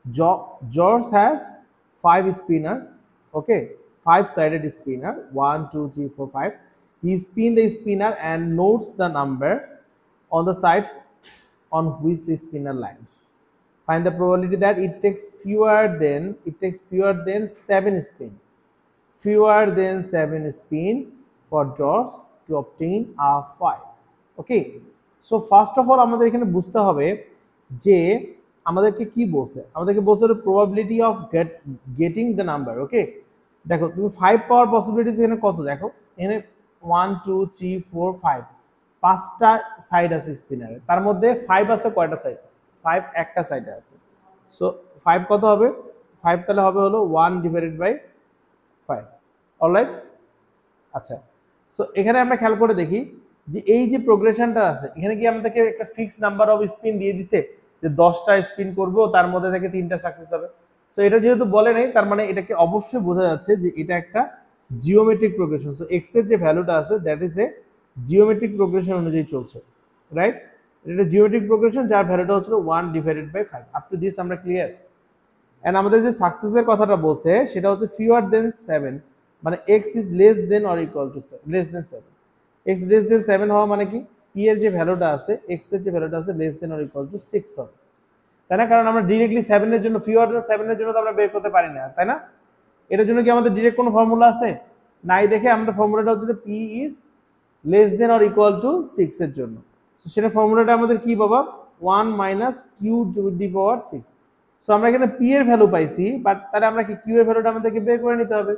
George has 5 spinner. Okay, 5-sided spinner. 1, 2, 3, 4, 5. He spin the spinner and notes the number on the sides on which the spinner lands. Find the probability that it takes fewer than 7 spin. Fewer than 7 spin for George to obtain a 5. Okay, so first of all আমাদের এখানে বুঝতে হবে যে আমাদেরকে কি বলছে, আমাদেরকে বলছে probability of getting the number. Okay, দেখো তুমি 5 পাওয়ার পসিবিলিটিস এখানে কত, দেখো এখানে 1 2 3 4 5 5টা সাইড আছে স্পিনারে, তার মধ্যে 5 আছে কয়টা সাইড, 5 একটা সাইডে আছে। সো 5 কত হবে, 5 তাহলে হবে হলো 1/5। অলরাইট, আচ্ছা। সো এখানে আমরা খেয়াল করে দেখি যে এই যে প্রোগ্রেশনটা আছে এখানে কি আমাদেরকে একটা ফিক্সড নাম্বার অফ স্পিন দিয়ে দিছে যে 10টা স্পিন করব তার মধ্যে থেকে 3টা সাকসেস হবে। সো এটা যেহেতু বলে নাই তার মানে এটাকে অবশ্যই বোঝা যাচ্ছে যে এটা একটা জিওমেট্রিক প্রোগ্রেশন। সো এক্স এর যে ভ্যালুটা আছে that is a geometric progression অনুযায়ী চলছে, রাইট? এটা জিওমেট্রিক প্রোগ্রেশন যার ভ্যালুটা হচ্ছে 1/5। আপ টু দিস আমরা ক্লিয়ার। এন্ড আমাদের যে সাকসেসের কথাটা বলছে সেটা হচ্ছে ফিওয়ার দেন 7, মানে x is less than or equal to less than 7। x less than 7 হওয়া মানে কি p এর যে ভ্যালুটা আছে x এর যে ভ্যালুটা আছে less than or equal to 6 হবে, তাই না? কারণ আমরা ডিরেক্টলি 7 এর জন্য ফিওয়ার দেন 7 এর জন্য তো আমরা বের করতে পারি না, তাই না? এটার জন্য কি আমাদের ডিরেক্ট কোনো ফর্মুলা আছে? নাই, দেখে আমরা ফর্মুলাটা হচ্ছে p is less than or equal to 6 এর জন্য। তো সেটা ফর্মুলাটা আমাদের কি বাবা, 1 minus Q to the power 6। So আমরা এখানে p এর ভ্যালু পাইছি, বাট তাহলে আমরা কি q এর ভ্যালুটা আমাদেরকে বের করে নিতে হবে।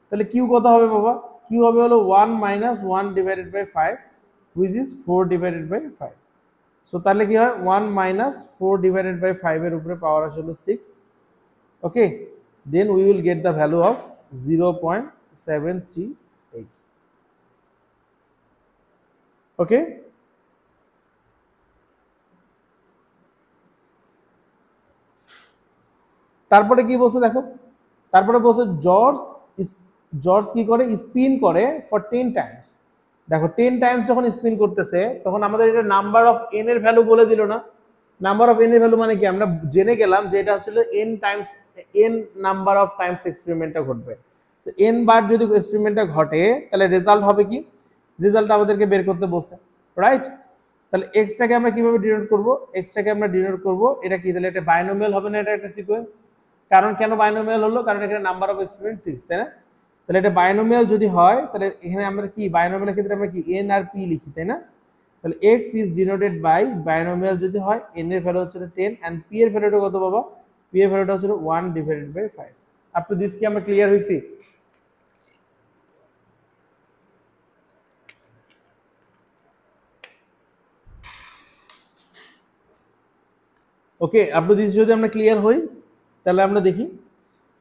তাহলে q কত হবে বাবা, q হবে হলো 1 মাইনাস 1/5 which is 4/5। সো তাহলে কি হয় 1 মাইনাস 4/5 এর উপরে পাওয়ার আসে হলো 6। Okay, then we will get the value of 0.738। Okay, তারপরে কি বলছে দেখো, তারপরে বলছে জর্জ কি করে, স্পিন করে ফর 10 টাইমস। দেখো 10 টাইমস যখন স্পিন করতেছে তখন আমাদের এটা নাম্বার অফ এন এর ভ্যালু বলে দিল না। নাম্বার অফ এন এর ভ্যালু মানে কি, আমরা জেনে গেলাম যে এটা হচ্ছে N times, N number of times এক্সপেরিমেন্টটা ঘটবে। তো এন বার যদি এক্সপেরিমেন্টটা ঘটে তাহলে রেজাল্ট হবে কি, রেজাল্ট আমাদেরকে বের করতে বলছে, রাইট? তাহলে এক্সটাকে আমরা কিভাবে ডিনোট করব, এক্সটাকে আমরা ডিনোট করব এটা কি, তাহলে এটা বাইনোমিয়াল হবে না, এটা একটা সিকোয়েন্স। কারণ কেন বাইনোমিয়াল হলো, কারণ এখানে নাম্বার অফ এক্সপেরিমেন্ট ফিক্স, তাই না? তাহলে এটা বাইনোমিয়াল যদি হয় তাহলে এখানে আমরা কি বাইনোমিয়ালের ক্ষেত্রে আমরা কি এন আর পি লিখি, তাই না? তাহলে x is denoted by binomial যদি হয় n এর ভ্যালু হচ্ছে 10 এন্ড p এর ভ্যালুটা কত বাবা, p এর ভ্যালুটা হচ্ছে 1/5। আপ টু দিস কি আমরা ক্লিয়ার হইছি? ওকে, আপ টু দিস যদি আমরা ক্লিয়ার হই তাহলে আমরা দেখি।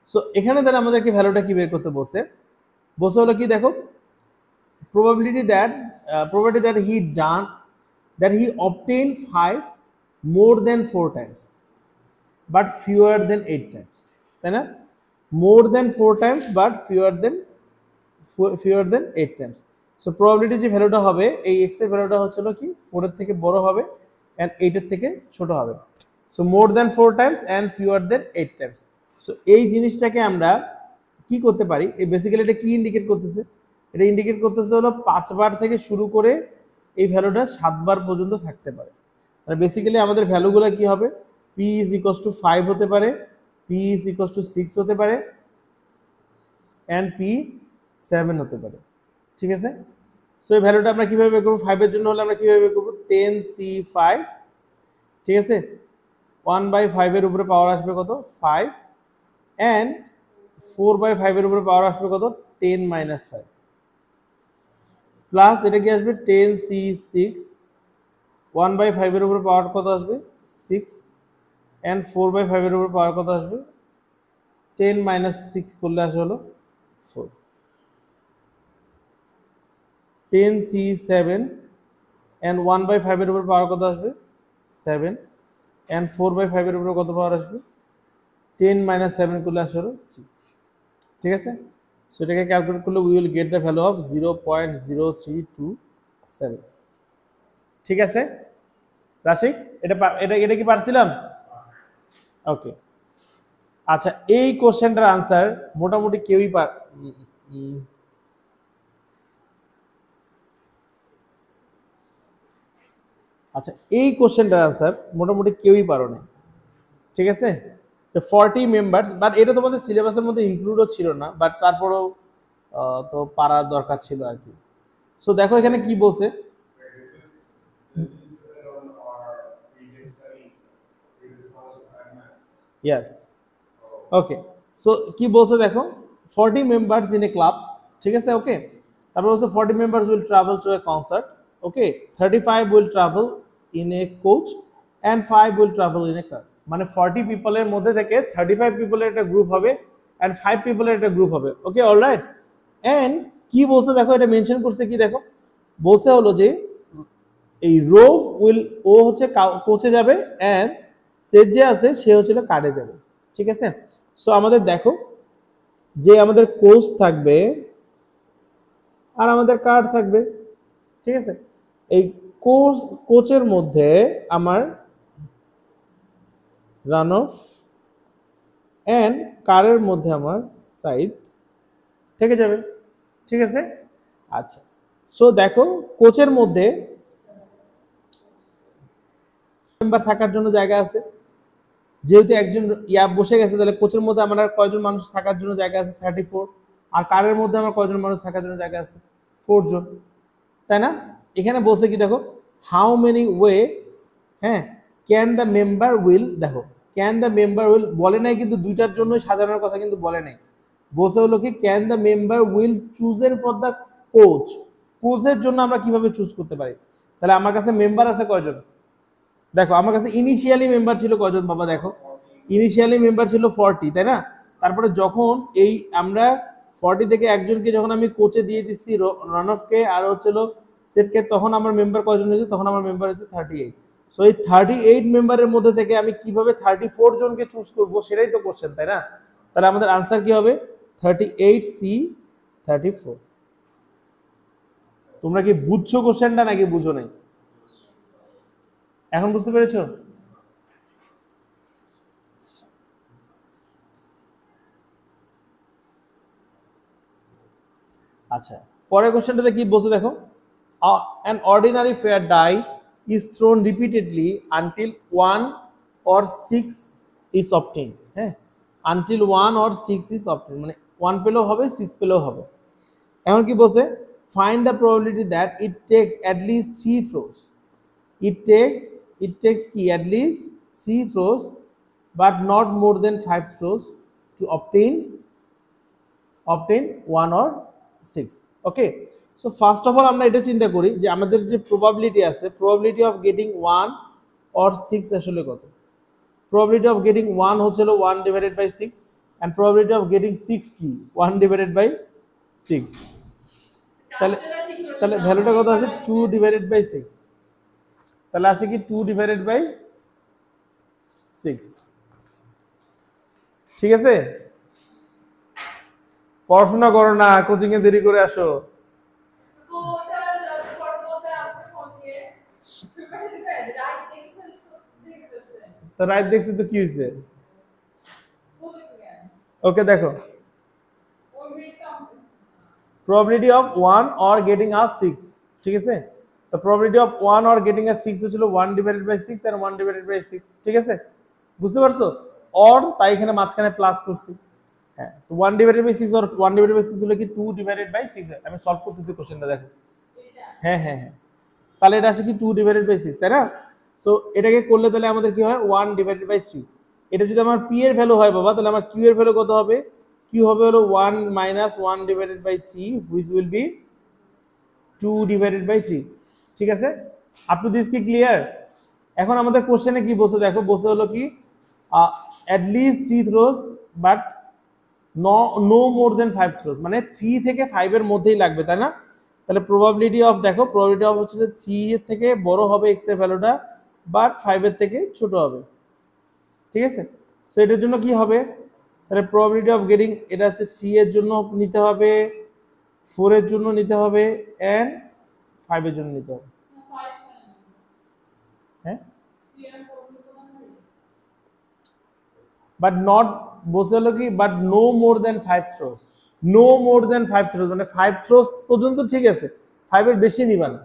সো এখানে তাহলে আমাদেরকে ভ্যালুটা কি বের করতে বলছে, বলছে হলো কি দেখো, probability that he obtained 5 more than 4 times but fewer than 8 times, তাই না? more than 4 times but fewer than 8 times। So probability যে ভ্যালুটা হবে এই x এর ভ্যালুটা হচ্ছে কি 4 এর থেকে বড় হবে and 8 এর থেকে ছোট হবে। So more than 4 times and fewer than 8 times। So এই জিনিসটাকে আমরা কি করতে পারি, এই বেসিক্যালি এটা কি ইন্ডিকেট করতেছে, এটা ইন্ডিকেট করতেছে হলো 5 বার থেকে শুরু করে এই ভ্যালুটা 7 বার পর্যন্ত থাকতে পারে। মানে বেসিক্যালি আমাদের ভ্যালুগুলো কি হবে, p is equals to 5 হতে পারে, p is equals to 6 হতে পারে and p 7 হতে পারে, ঠিক আছে? সো এই ভ্যালুটা আমরা কিভাবে বের করব, 5 এর জন্য হলে আমরা কিভাবে বের করব, 10c5, ঠিক আছে? 1/5 এর উপরে পাওয়ার আসবে কত 5 and 4/5 এর উপরে পাওয়ার আসবে কত 10 - 5 প্লাস এটা কি আসবে 10c6, 1/5 এর উপরে পাওয়ার কত আসবে 6 and 4/5 এর উপরে পাওয়ার কত আসবে 10 - 6 করলে আসে হলো 4। 10c7 and 1/5 এর উপরে পাওয়ার কত আসবে 7 and 4/5 এর উপরে কত পাওয়ার আসবে 10 - 7 করলে আসে হলো 3, ঠিক আছে? সো এটাকে ক্যালকুলেট করলে we will get the value of 0.0327, ঠিক আছে রাশিক? এটা এটা এটা কি পারছিলাম? ওকে, আচ্ছা এই কোশ্চেনটার আনসার মোটামুটি কেউই আচ্ছা এই কোশ্চেনটার আনসার মোটামুটি কেউই পারো না, ঠিক আছে? 40 মেম্বার্স, বাট এটা তোমাদের সিলেবাসের মধ্যে ইনক্লুডও ছিল না, বাট তারপরেও তো পারার দরকার ছিল আর কি। সো দেখো এখানে কি বলছে, ইয়েস, ওকে। সো কি বলছে দেখো, 40 মেম্বার্স ইন এ ক্লাব, ঠিক আছে? ওকে, তারপর বলছে 40 members will travel to a concert, okay, 35 will travel in a coach and 5 will travel in a car. মানে 40 পিপলের মধ্যে থেকে 35 পিপলের একটা গ্রুপ হবে অ্যান্ড 5 পিপলের একটা গ্রুপ হবে, ওকে, অলরাইট। অ্যান্ড কি বলছে দেখো, এটা মেনশন করছে কি দেখো, বলছে হলো যে এই রোভ উইল, ও হচ্ছে কোচে যাবে অ্যান্ড সেট যে আছে সে হচ্ছিল কার্ডে যাবে, ঠিক আছে? সো আমাদের দেখো যে আমাদের কোচ থাকবে আর আমাদের কার্ড থাকবে, ঠিক আছে? এই কোচের মধ্যে আমার রান অফ অ্যান্ড কারের মধ্যে আমার সাইড থেকে যাবে, ঠিক আছে? আচ্ছা, সো দেখো কোচের মধ্যে মেম্বার থাকার জন্য জায়গা আছে, যেহেতু একজন বসে গেছে তাহলে কোচের মধ্যে আমার আর কয়জন মানুষ থাকার জন্য জায়গা আছে, 34। আর কারের মধ্যে আমার কয়জন মানুষ থাকার জন্য জায়গা আছে, 4 জন, তাই না? এখানে বলছে কি দেখো, হাউ মেনি ওয়ে, হ্যাঁ, ক্যান দ্য মেম্বার উইল, দেখো ক্যান দ্য মেম্বার উইল বলে নাই কিন্তু দুইটার জন্য সাজানোর কথা কিন্তু বলে নাই, বলছে হলো কি can the member will chosen for the coach, কোচের জন্য আমরা কিভাবে চুজ করতে পারি। তাহলে আমার কাছে মেম্বার আছে কয়জন, দেখো আমার কাছে ইনিশিয়ালি মেম্বার ছিল কয়জন বাবা, দেখো ইনিশিয়ালি মেম্বার ছিল 40, তাই না? তারপরে যখন এই আমরা 40 থেকে একজনকে যখন আমি কোচে দিয়ে দিচ্ছি রানঅফকে আর হচ্ছিল সেটকে, তখন আমার মেম্বার কয়জন হয়েছে, তখন আমার মেম্বার হচ্ছে 38। সো এই 38 মেম্বারের মধ্যে থেকে আমি কিভাবে 34 জনকে চুজ করব সেটাই তো কোশ্চেন, তাই না? তাহলে আমাদের আনসার কি হবে, 38C 34। তোমরা কি বুঝছো কোশ্চেনটা নাকি বুঝো নাই? এখন বুঝতে পেরেছো? আচ্ছা, পরের কোশ্চেনটাতে কি বলছে দেখো, an ordinary fair die is thrown repeatedly until 1 or 6 is obtained, হ্যাঁ, until 1 or 6 is obtained, মানে 1 পেলেও হবে 6 পেলেও হবে। এখন কি বলছে, find the probability that it takes at least 3 throws, it takes কি at least 3 throws but not more than 5 throws to obtain 1 or 6, okay. So first of all আমরা এটা চিন্তা করি যে আমাদের যে প্রবাবিলিটি আছে, প্রবাবিলিটি অফ গেটিং 1 or 6 আসলে কত। প্রবাবিলিটি অফ গেটিং 1 হচ্ছিল 1 divided by 6 and probability of getting 6 কি 1 ডিভাইডেড বাই 6, তাহলে তাহলে ভ্যালুটা কত আছে 2 ডিভাইডেড বাই 6, তাহলে আসে কি 2 ডিভাইডেড বাই 6, ঠিক আছে? পড়াশোনা করো না, কোচিং এ দেরি করে আসো। তো রাইট দেখছি তো কি হয়েছে, ওকে দেখো probability of 1 or getting a 6, ঠিক আছে? তো probability of 1 or getting a 6 হচ্ছিল 1 divided by 6 R 1 divided by 6, ঠিক আছে? বুঝতে পারছো? or তাই এখানে মাঝখানে প্লাস করছি, হ্যাঁ, তো 1 divided by 6 or 1 divided by 6 হলো কি 2 divided by 6, আমি সলভ করতেছি কোশ্চেনটা দেখো, হ্যাঁ হ্যাঁ হ্যাঁ, তাহলে এটা আসে কি 2 divided by 6, তাই না? সো এটাকে করলে তাহলে আমাদের কি হয় 1 divided by 3। এটা যদি আমার p এর ভ্যালু হয় বাবা, তাহলে আমার q এর ভ্যালু কত হবে, q হবে হলো 1 minus 1 divided by 3 which will be 2 divided by 3, ঠিক আছে? আপ টু দিস কি ক্লিয়ার? এখন আমাদের কোশ্চেনে কি বলছে দেখো, বলছে হলো কি at least 3 throws but no more than 5 throws, মানে 3 থেকে 5 এর মধ্যেই লাগবে, তাই না? তাহলে প্রবাবিলিটি অফ দেখো, প্রবাবিলিটি অফ হচ্ছে যে 3 এর থেকে বড় হবে x এর ভ্যালুটা বাট 5 এর থেকে ছোট হবে, ঠিক আছে? সো এটার জন্য কি হবে, তাহলে প্রবাবিলিটি অফ গেটিং এটা হচ্ছে 3 এর জন্য নিতে হবে, 4 এর জন্য নিতে হবে এন্ড 5 এর জন্য নিতে হবে, হ্যাঁ বাট নট বলছে হলো কি but no more than 5 throws, no more than 5 throws মানে 5 থ্রোস পর্যন্ত ঠিক আছে, 5 এর বেশি নিবা না।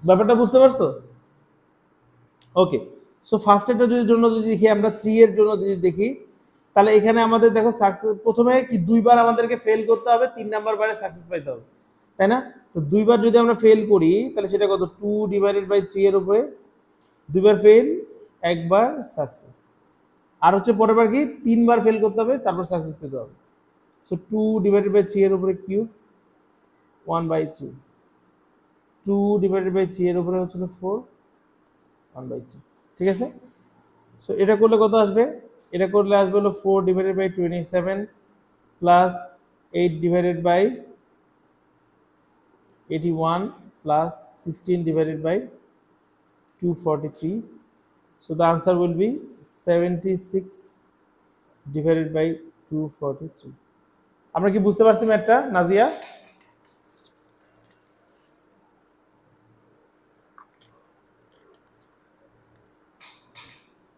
ব্যাপারটা বুঝতে পারছো? ওকে, সো ফার্স্ট এটার জন্য যদি দেখি আমরা 3 এর জন্য যদি দেখি, তাহলে এখানে আমাদের দেখো সাকসেস প্রথমে কি দুইবার আমাদেরকে ফেল করতে হবে, 3 নাম্বার বারে সাকসেস পাইতে হবে, তাই না? তো দুইবার যদি আমরা ফেল করি তাহলে সেটা কত, 2/3 এর উপরে দুইবার ফেল একবার সাকসেস, আর হচ্ছে পরের বার কি 3বার ফেল করতে হবে তারপর সাকসেস পেতে হবে। সো 2/3 এর উপরে কিউব 1/3, 2/3 এর উপরে হচ্ছে 4 1/3, ঠিক আছে? সো এটা করলে কত আসবে, এটা করলে আসবে হলো 4/27 plus 8/81 plus 16/243. So the answer will be 76/243. আমরা কি বুঝতে পারছি ম্যাথটা নাজিয়া?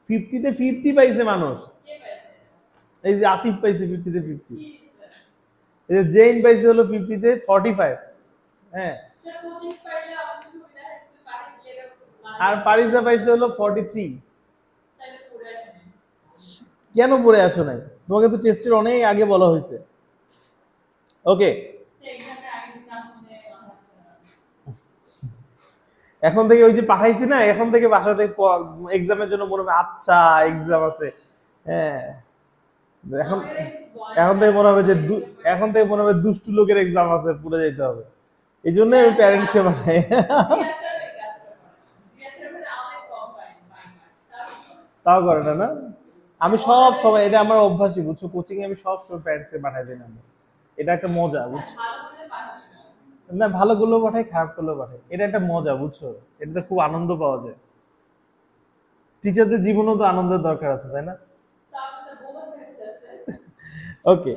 ফিফটিতে 50 পাইছে মানুষ, এই যে আতিফ পাইছে 50তে 50, এই যে জেইন পাইছে হলো 50তে 45, হ্যাঁ, আর পারিজা পাইছে হলো 43। কেন পড়ে আসো নাই? তোমাকে তো টেস্টের অনেক আগে বলা হয়েছে। ওকে, এখন থেকে ওই যে পাঠাইছি না, এখন থেকে বাসাতে এক্সামের জন্য মনে হবে আচ্ছা এক্সাম আছে, হ্যাঁ, এখন এখন থেকে মনে হবে যে এখন থেকে মনে হবে দুষ্টু লোকের এক্সাম আছে, পুরো যেতে হবে, এই জন্য আমি প্যারেন্টসকে পাঠাই। তাও করে না, না আমি সব সময়, এটা আমার অভ্যাসই বুঝছো, কোচিং এ আমি সব সময় প্যারেন্টসকে পাঠাই দিই না, এটা একটা মজা বুঝছো, না ভালো করলেও পাঠাই খারাপ করলেও পাঠাই, এটা একটা মজা বুঝছো, এটাতে খুব আনন্দ পাওয়া যায়, টিচারদের জীবনেও তো আনন্দের দরকার আছে, তাই না? ওকে,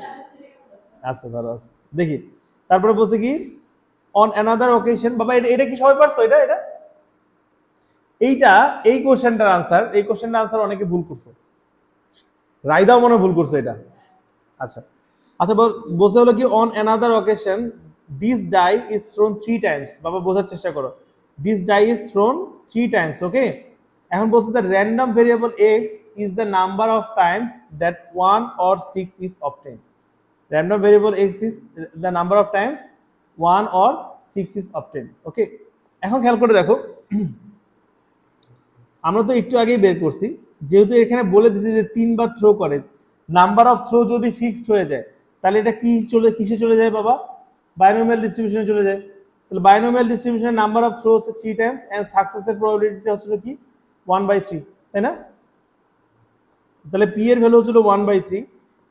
আচ্ছা ভালো আছে, দেখি তারপরে বলছে কি অন অ্যানাদার ওকেশন, বাবা এটা কি সবাই পারছো? এটা এটা এইটা এই কোশ্চেনটার আনসার, এই কোশ্চেনটার আনসার অনেকে ভুল করছে, রাইদাও মনে ভুল করছে এটা। আচ্ছা আচ্ছা, বলছে হলো কি on another occasion this die is thrown 3 times, বাবা বোঝার চেষ্টা করো, this die is thrown 3 times, okay. এখন বলছে the random variable X is the number of times that 1 or 6 is obtained, random variable x is the number of times 1 or 6 is obtained, ওকে। এখন খেয়াল করে দেখো, আমরা তো একটু আগেই বের করছি, যেহেতু এখানে বলে দিছি যে 3বার থ্রো করে, নাম্বার অফ থ্রো যদি ফিক্সড হয়ে যায় তাহলে এটা কিসে চলে যায় বাবা? বাইনোমিয়াল ডিস্ট্রিবিউশনে চলে যায়। তাহলে বাইনোমিয়াল ডিস্ট্রিবিউশনের নাম্বার অফ থ্রো হচ্ছে 3 টাইমস এন্ড সাকসেসের প্রবাবিলিটিটা হচ্ছে কি 1/3, তাই না? তাহলে পি এর ভ্যালু হচ্ছিল 1/3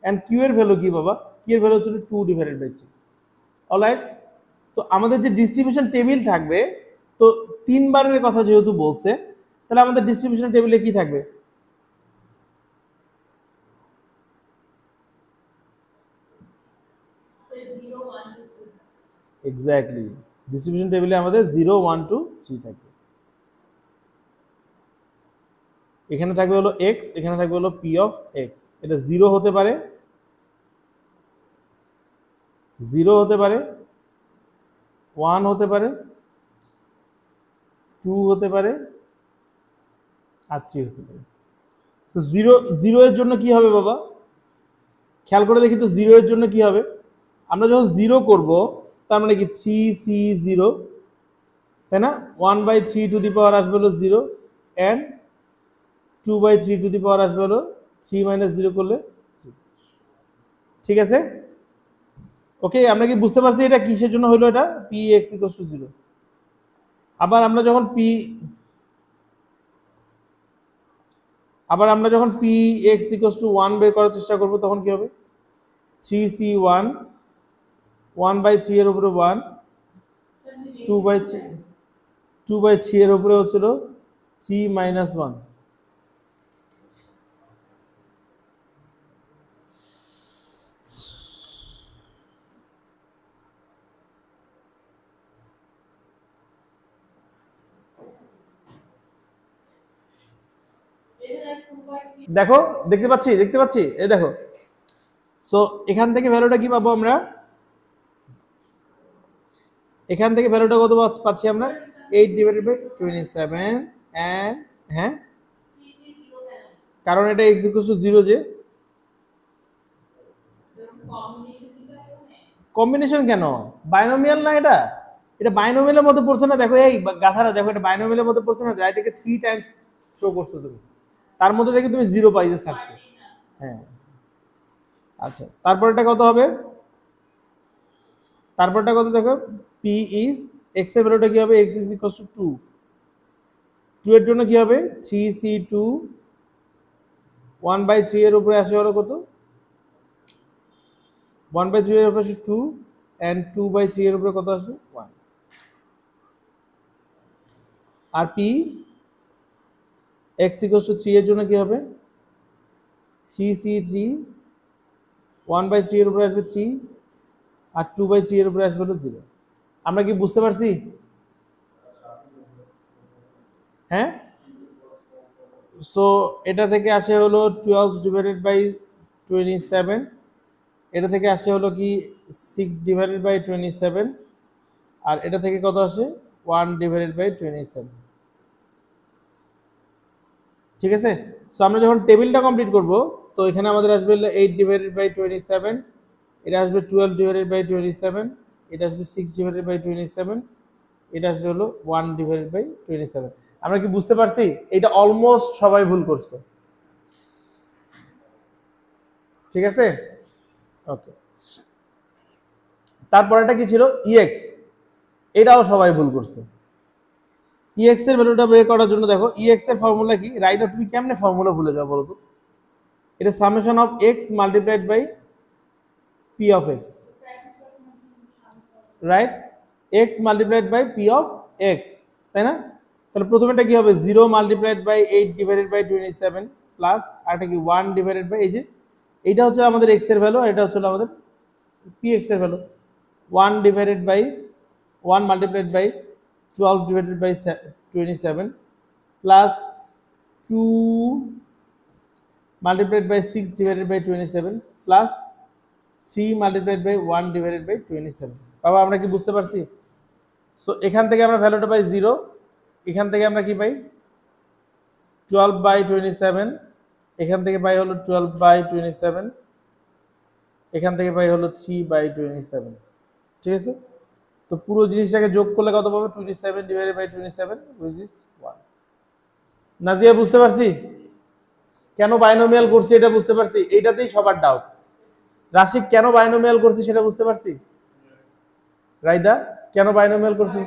এন্ড কিউ এর ভ্যালু কি বাবা? কিউ এর ভ্যালু হচ্ছিল 2/3। অলরাইট, তো আমাদের যে ডিস্ট্রিবিউশন টেবিল থাকবে, তো 3বারের কথা যেহেতু বলছে, তাহলে আমাদের ডিস্ট্রিবিউশন টেবিলে কি থাকবে? এক্স্যাক্টলি, ডিস্ট্রিবিউশন টেবিলে আমাদের 0 1 2 3 থাকবে, এখানে থাকবে হলো এক্স, এখানে থাকবে হলো পি অফ এক্স, এটা 0 হতে পারে, 0 হতে পারে, 1 হতে পারে, 2 হতে পারে, আর 3 হতে পারে। তো 0 এর জন্য কি হবে বাবা? খেয়াল করে দেখি তো 0 এর জন্য কি হবে? আমরা যখন 0 করব তার মানে কি 3c0, তাই না? 1/3 টু দি পাওয়ার আসবে হলো 0 এন্ড 2/3 টু দি পাওয়ার আসবে হলো 3 - 0 করলে 3, ঠিক আছে? ওকে, আমরা কি বুঝতে পারছি এটা কিসের জন্য হলো? এটা px = 0। আবার আমরা যখন px = 1 বের করার চেষ্টা করব তখন কি হবে? 3c1 1/3 এর উপরে 1, 2/3 এর উপরে হচ্ছিল 3 - 1। দেখো দেখতে পাচ্ছি এই দেখো। সো এখান থেকে ভ্যালুটা কি পাবো আমরা, এখান থেকে ভ্যালুটা কত পাচ্ছি আমরা 8/27 এন্ড হ্যাঁ কারণ এটা x = 0 যে কম্বিনেশন কেন বাইনোমিয়াল না এটা, এটা বাইনোমিয়ালের মধ্যে পড়ছে না। দেখো এই গাধারা দেখো এটা বাইনোমিয়ালের মধ্যে পড়ছে না, এটাকে 3 টাইমস শো করছো তুমি, তার মধ্যে থেকে তুমি 0 পাইতে থাকছে। হ্যাঁ আচ্ছা তারপরটা কত হবে, তারপরটা কত দেখো p is x এর ভ্যালুটা কি হবে, x is equals to 2, 2 এর জন্য কি হবে 3c2 1/3 এর উপরে আসে হলো কত 1/3 এর উপরে আসে 2 and 2/3 এর উপরে কত আসবে 1 আর p x equals to 3 এর জন্য কি হবে 3c3 1/3 এর উপরে আসবে 3 আর 2/3 এর উপরে আসবে হলো 0। আমরা কি বুঝতে পারছি? হ্যাঁ সো এটা থেকে আসে হলো 12/27, এটা থেকে আসে হলো কি 6/27 আর এটা থেকে কত আসে 1/27। ঠিক আছে, সো আমরা যখন টেবিলটা কমপ্লিট করব তো এখানে আমাদের আসবে 8/27, এটা আসবে 12/27, এটা আসবে 6/27, এটা আসবে হলো 1/27। আমরা কি বুঝতে পারছি? এটা অলমোস্ট সবাই ভুল করছে। ঠিক আছে ওকে, তারপরেটা কি ছিল ex, এটাও সবাই ভুল করছে। ex এর ভ্যালুটা বের করার জন্য দেখো ex এর ফর্মুলা কি, রাইদা তুমি কেমনে ফর্মুলা ভুলে যাও বলো তো? এটা summation of x multiplied by p of x, right, x multiplied by p of x, তাই না? তাহলে প্রথমেটা কি হবে 0 মাল্টিপ্লাইড বাই 8/27 প্লাস আরটা কি 1 বাই এই যে এইটা হচ্ছে আমাদের x এর ভ্যালু আর এটা হচ্ছে আমাদের px এর value 1 multiplied by 12/27 plus 2 multiplied by 6/27 plus 3 multiplied by 1/27। বাবা আমরা কি বুঝতে পারছি? সো এখান থেকে আমরা ভ্যালুটা পাই 0, এখান থেকে আমরা কি পাই 12/27, এখান থেকে পাই হলো 12/27, এখান থেকে পাই হলো 3/27। ঠিক আছে, তো পুরো জিনিসটাকে যোগ করলে কত পাবো 27/27 which is 1। নাজিয়া বুঝতে পারছি কেন বাইনোমিয়াল করছি, এটা বুঝতে পারছি, এইটাতেই সবার ডাউট। রাশিক কেন বাইনোমিয়াল করছি সেটা বুঝতে পারছি, রাইদা কেন বাইনোমিয়াল করছি?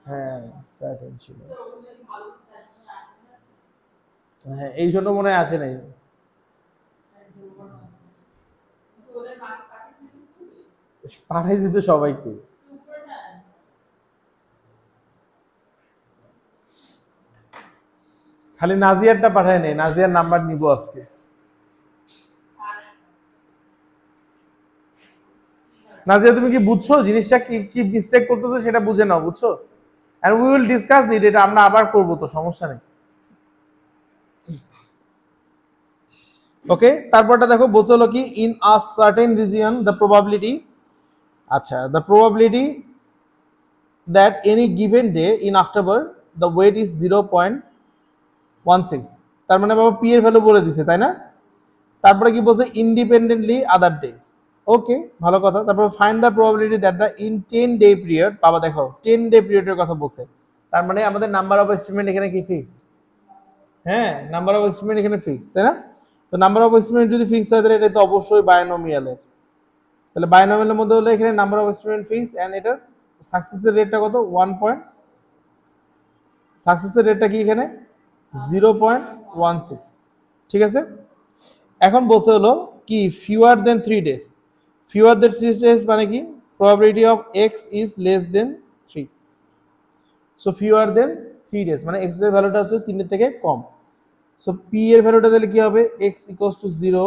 হ্যাঁ সার্টেন ছিল, হ্যাঁ এই জন্য মনে হয় আসে নাই। পাঠাই দিত সবাইকে, খালি নাজিয়ারটা পাঠায় নেই, নাজিয়ার নাম্বার নিব আজকে। নাজিয়া তুমি কি বুঝছো জিনিসটা কি কি মিস্টেক করতেছো সেটা বুঝে নাও, বুঝছো? And we will discuss it, এটা আমরা আবার করব, তো সমস্যা নেই। ওকে, তারপরটা দেখো বলছে হলো কি in a certain region the probability, আচ্ছা the probability that any given day in October the wet is 0.16, তার মানে বাবা পি এর ভ্যালু বলে দিছে তাই না? তারপরে কি বলছে ইন্ডিপেন্ডেন্টলি আদার ডেজ, ওকে ভালো কথা। তারপর find the probability that the in 10 day period, বাবা দেখো 10 ডে পিরিয়ডের কথা বলছে, তার মানে আমাদের নাম্বার অফ এক্সপেরিমেন্ট এখানে কি ফিক্সড? হ্যাঁ নাম্বার অফ এক্সপেরিমেন্ট এখানে ফিক্সড, তাই না? তো নাম্বার অফ এক্সপেরিমেন্ট যদি ফিক্সড হয় তাহলে এটা তো অবশ্যই বায়োনোমিয়ালের, তাহলে বায়োনোমিয়ালের মধ্যে হলে এখানে number of experiment fixed and এটার সাকসেসের রেটটা কত 1 পয়েন্ট, সাকসেসের রেটটা কি এখানে 0.16। ঠিক আছে, এখন বলছে হলো কি fewer than 3 days, fewer than 3 days মানে কি probability of x is less than 3, so fewer than 3 days মানে x এর ভ্যালুটা হচ্ছে 3 এর থেকে কম। সো p এর ভ্যালুটা তাহলে কি হবে x equals to 0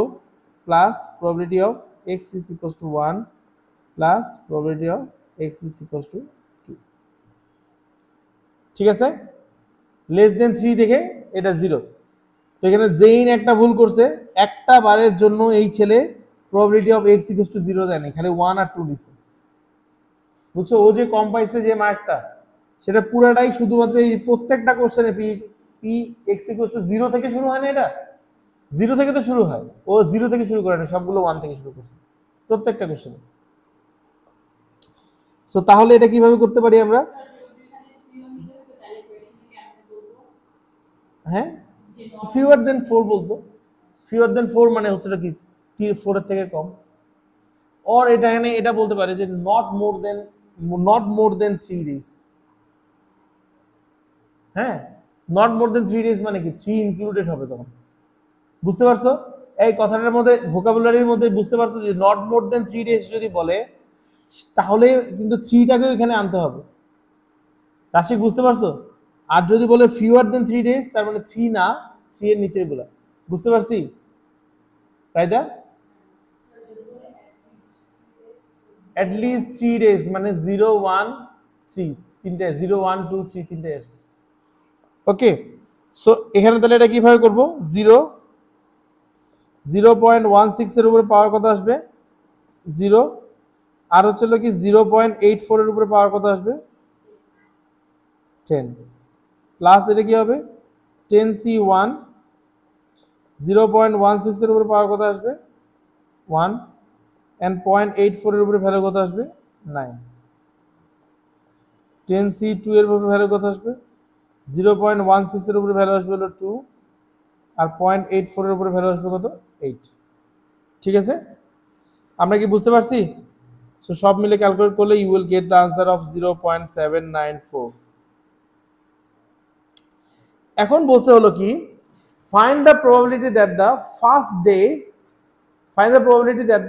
plus probability of x is equals to 1 plus probability of x is equals to 2। ঠিক আছে, লেস দেন 3 দেখে এটা 0, তো এখানে জেইন একটা ভুল করছে, একটা বারের জন্য এই ছেলে probability of x equals to 0 দেয়নি, খালি 1 আর 2 দিছে। বুঝছো, ও যে কম পাইছে যে মার্কটা, সেটা পুরাটাই শুধুমাত্র এই প্রত্যেকটা কোশ্চেনে পি x ইকুয়ালস টু 0 থেকে শুরু হয় না, এটা 0 থেকে তো শুরু হয়, ও 0 থেকে শুরু করে না, সবগুলো 1 থেকে শুরু করছে প্রত্যেকটা কোশ্চেনে। সো তাহলে এটা কিভাবে করতে পারি আমরা? হ্যাঁ, ফিউয়ার দেন 4 বলতো, ফিউয়ার দেন 4 মানে হচ্ছে কি 4 এর থেকে কম, অর এটা এখানে এটা বলতে পারে যে নট মোর দেন 3 ডেজ। হ্যাঁ, নট মোর দেন 3 ডেজ মানে কি 3 ইনক্লুডেড হবে তখন। বুঝতে পারছো এই কথাটার মধ্যে, ভোকাবুলারির মধ্যে বুঝতে পারছো যে নট মোর দেন 3 ডেজ যদি বলে তাহলে কিন্তু 3টাকেও এখানে আনতে হবে। রাশিক বুঝতে পারছো? আর যদি বলে ফিউয়ার দেন 3 ডেজ তার মানে 3 না, 3 এর নিচের গুলা। বুঝতে পারছি রাইদা? at least 3 days মানে 0 1 3 তিনটে 0 1 2 3 তিনটে আসবে। ওকে, সো এখানে তাহলে এটা কিভাবে করব? 0.16 এর উপরে পাওয়ার কত আসবে? 0। আর হচ্ছে কি 0.84 এর উপরে পাওয়ার কত আসবে? 10 প্লাস এটা কি হবে 10c1। 0.16 এর উপরে পাওয়ার কত আসবে? 1 and 0.84 এর উপরে ভ্যালু কত আসবে? 9। 10c2 এর উপরে ভ্যালু কত আসবে? 0.16 এর উপরে ভ্যালু আসবে হলো 2 আর 0.84 এর উপরে ভ্যালু আসবে কত? 8। ঠিক আছে, আমরা কি বুঝতে পারছি? সো সব মিলে ক্যালকুলেট করলে you will get the answer of 0.794। এখন বলছে হলো কি find the probability that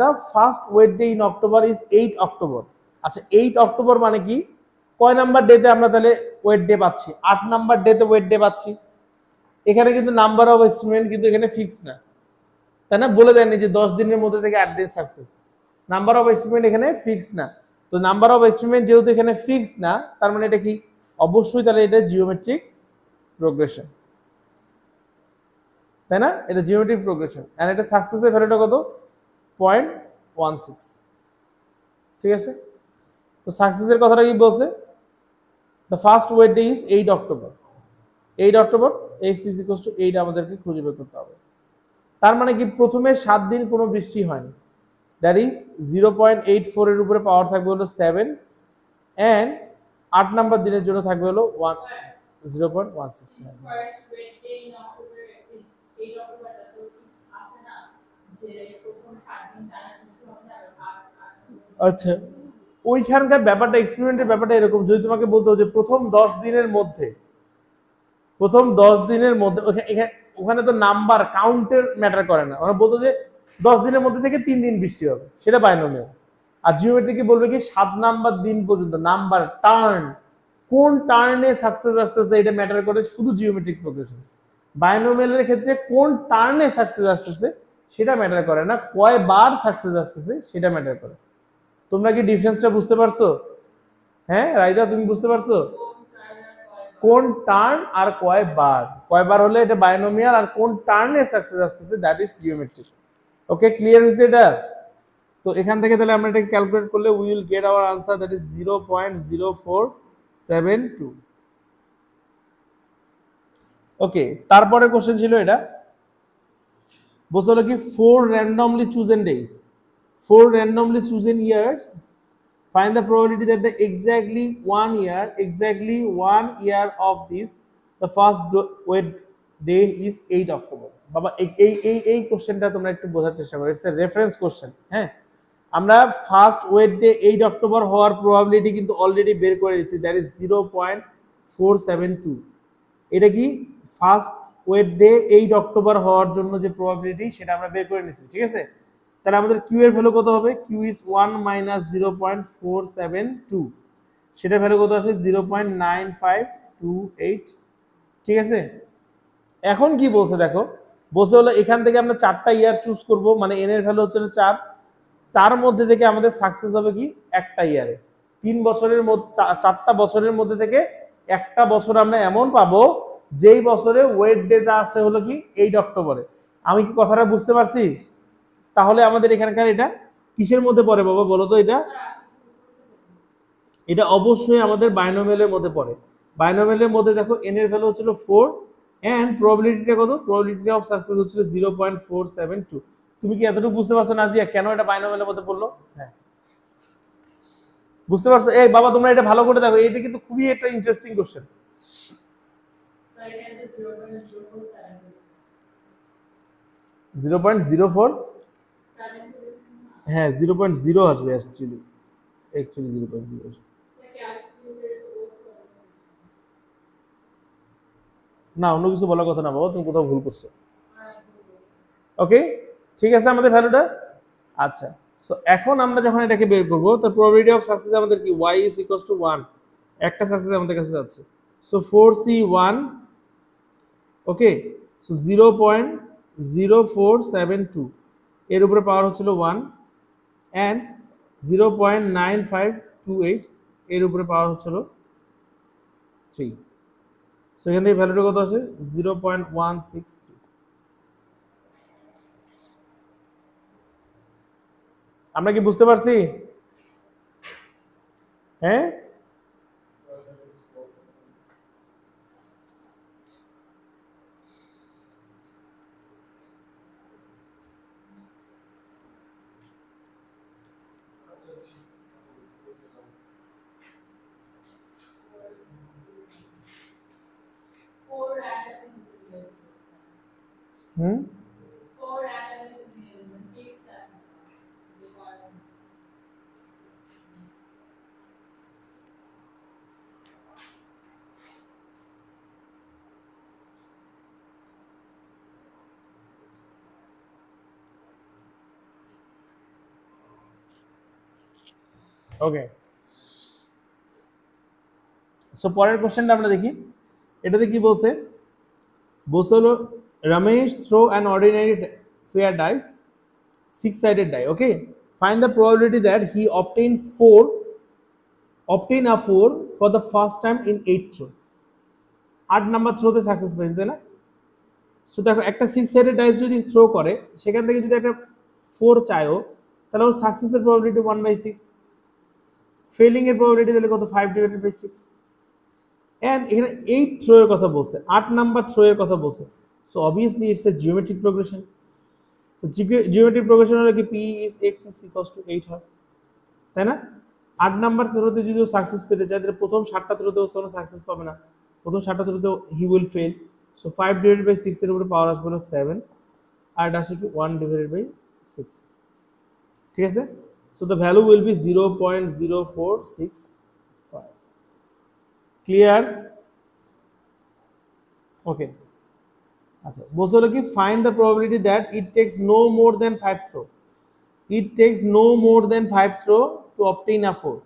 the first wet day in October is 8 October। আচ্ছা 8 অক্টোবর মানে কি কয় নাম্বার ডেতে আমরা তাহলে ওয়েট ডে পাচ্ছি? 8 নাম্বার ডেতে ওয়েট ডে পাচ্ছি। এখানে কিন্তু নাম্বার অফ এক্সপেরিমেন্ট কিন্তু এখানে ফিক্সড না, তাই না? বলে দেননি যে 10 দিনের মধ্যে থেকে 8 দিন সাকসেস। নাম্বার অফ এক্সপেরিমেন্ট এখানে ফিক্সড না। তো নাম্বার অফ এক্সপেরিমেন্ট যেহেতু এখানে ফিক্সড না, তার মানে এটা কি অবশ্যই তাহলে এটা জিওমেট্রিক প্রোগ্রেশন, তাই না? এটা জিওমেট্রিক প্রোগ্রেশন এন্ড এটা সাকসেসের ভ্যালুটা কত? 0.16। ঠিক আছে, তো সাকসেসের কথাটা কি বলছে? The first wet day is 8 October. 8 October x is equals to 8 আমাদেরকে খুঁজে বের করতে হবে। তার মানে কি প্রথমে 7 দিন কোনো বৃষ্টি হয়নি, দ্যাট ইজ 0.84 এর উপরে পাওয়ার থাকবে হলো 7 এন্ড 8 নাম্বার দিনের জন্য থাকবে হলো 0.16। আচ্ছা, ওইখানকার ব্যাপারটা এক্সপেরিমেন্টের ব্যাপারটা এরকম, যদি তোমাকে বলতো যে প্রথম 10 দিনের মধ্যে ওখানে তো নাম্বার কাউন্টের ম্যাটার করে না, ওরা বলতো যে 10 দিনের মধ্যে থেকে 3 দিন বৃষ্টি হবে, সেটা বাইনোমিয়াল। আর জিওমেট্রিকে বলবে কি 7 নাম্বার দিন পর্যন্ত নাম্বার টার্ন, কোন টার্নে সাকসেস আসতেছে এটা ম্যাটার করে শুধু জিওমেট্রিক প্রোগ্রেশন। বাইনোমিয়ালের ক্ষেত্রে কোন টার্নে সাকসেস আসতেছে সেটা ম্যাটার করে না, কয়বার সাকসেস আসতেছে সেটা ম্যাটার করে। তোমরা কি ডিফারেন্সটা বুঝতে পারছো? হ্যাঁ রাইদা, তুমি বুঝতে পারছো? কোন টার্ন আর কয়বার হলে এটা বাইনোমিয়াল, আর কোন টার্নে সাকসেস আসতেছে that is geometric. Okay, clear হয়েছে এটা? তো এখান থেকে তাহলে আমরা এটাকে ক্যালকুলেট করলে we will gate hour answer that is 0.0472। ওকে, তারপরে কোশ্চেন ছিল এটা, বলতে হলো কি 4 randomly chosen days, 4 randomly chosen years, find the probability that the exactly 1 year of this the first wet day is 8 October। বাবা এই কোশ্চেনটা তোমরা একটু বোঝার চেষ্টা করো, ইটস এ রেফারেন্স কোশ্চেন। হ্যাঁ, আমরা ফার্স্ট ওয়েট ডে 8 অক্টোবর হওয়ার প্রবাবিলিটি কিন্তু অলরেডি বের করে দিয়েছি, দ্যাট ইজ 0.472। এটা কি ফার্স্ট ওয়েট ডে 8 অক্টোবর হওয়ার জন্য যে প্রবাবিলিটি সেটা আমরা বের করে নিয়েছি। ঠিক আছে, তাহলে আমাদের কিউ এর ভ্যালু কত হবে? কিউ ইজ 1 মাইনাস 0.472, সেটা ভ্যালু কত আসে? 0.9528। ঠিক আছে, এখন কি বলছে দেখো, বলছে হলো এখান থেকে আমরা 4টা ইয়ার চুজ করব, মানে এন এর ভ্যালু হচ্ছে 4, তার মধ্যে থেকে আমাদের সাকসেস হবে কি একটা ইয়ারে। 3 বছরের মধ্যে 4টা বছরের মধ্যে থেকে একটা বছর আমরা এমন পাবো যেই বছরে ওয়েট ডেটা আছে হলো কি 8 অক্টোবরে। আমি কি কথাটা বুঝতে পারছি? তাহলে আমাদের এখানকার এটা কিসের মধ্যে পড়ে বাবা বলো তো? এটা অবশ্যই আমাদের বাইনোমিয়ালের মধ্যে পড়ে। বাইনোমিয়ালের মধ্যে দেখো n এর ভ্যালু হচ্ছিল 4 এন্ড প্রবাবিলিটিটা কত? প্রবাবিলিটি অফ সাকসেস হচ্ছিল 0.472। তুমি কি এতটুকু বুঝতে পারছো নাজিয়া কেন এটা বাইনোমিয়ালের মধ্যে পড়লো? হ্যাঁ বুঝতে পারছো? এই বাবা তোমরা এটা ভালো করে দেখো, এটা কিন্তু খুবই একটা ইন্টারেস্টিং কোশ্চেন। 0.04, হ্যাঁ 0.0 আসবে অ্যাকচুয়ালি 0.0 আসবে। না অন্য কিছু বলার কথা না বাবা, তুমি কোথাও ভুল করছো। ওকে ঠিক আছে আমাদের ভ্যালুটা। আচ্ছা সো এখন আমরা যখন এটাকে বের করব তো প্রবাবিলিটি অফ সাকসেস আমাদের কি y is equals to 1, একটা সাকসেস আমাদের কাছে যাচ্ছে। সো 4c1 ওকে সো 0.0472 এর উপরে পাওয়ার হচ্ছিল 1 এন্ড 0.9528 এর উপরে পাওয়ার হচ্ছিল 3। সো এখান থেকে ভ্যালুটা কত আছে? 0.163। আমরা কি বুঝতে পারছি? হ্যাঁ হুম ওকে সো পরের কোশ্চেনটা আমরা দেখি। এটাতে কি বলছে? বলছে হলো Ramesh throw an ordinary fair dice 6-sided die. Okay, find the probability that he obtain a 4 for the first time in 8 throw. 8 number থ্রোতে success পেয়েছে তাই না? সো দেখো একটা 6-sided ডাইস যদি থ্রো করে সেখান থেকে যদি একটা 4 চায়ও তাহলে ওর সাকসেসের প্রবাবিলিটি 1/6, ফেলিং এর প্রবাবিলিটি তাহলে কত? 5/6। এন্ড এখানে 8 থ্রো এর কথা বলছে, 8 নাম্বার থ্রো এর কথা বলছে। So obviously it's a geometric progression. তো জিওমেট্রিক প্রোগ্রেশন হলো কি p is x is equals to 8 হয় তাই না? 8 নাম্বার থ্রোতে যদি সাকসেস পেতে চায় তাহলে প্রথম 7টা থ্রোতেও কোনো সাকসেস পাবে না, প্রথম 7টা থ্রোতেও হি উইল ফেল। সো 5/6 এর উপরে পাওয়ার আসবে হলো 7 আর এটা আসে কি 1/6। ঠিক আছে so the value will be 0.0465। Clear? Okay আচ্ছা বলছে হলো কি find the probability that it takes no more than 5 throw, it takes no more than 5 throw to obtain a 4.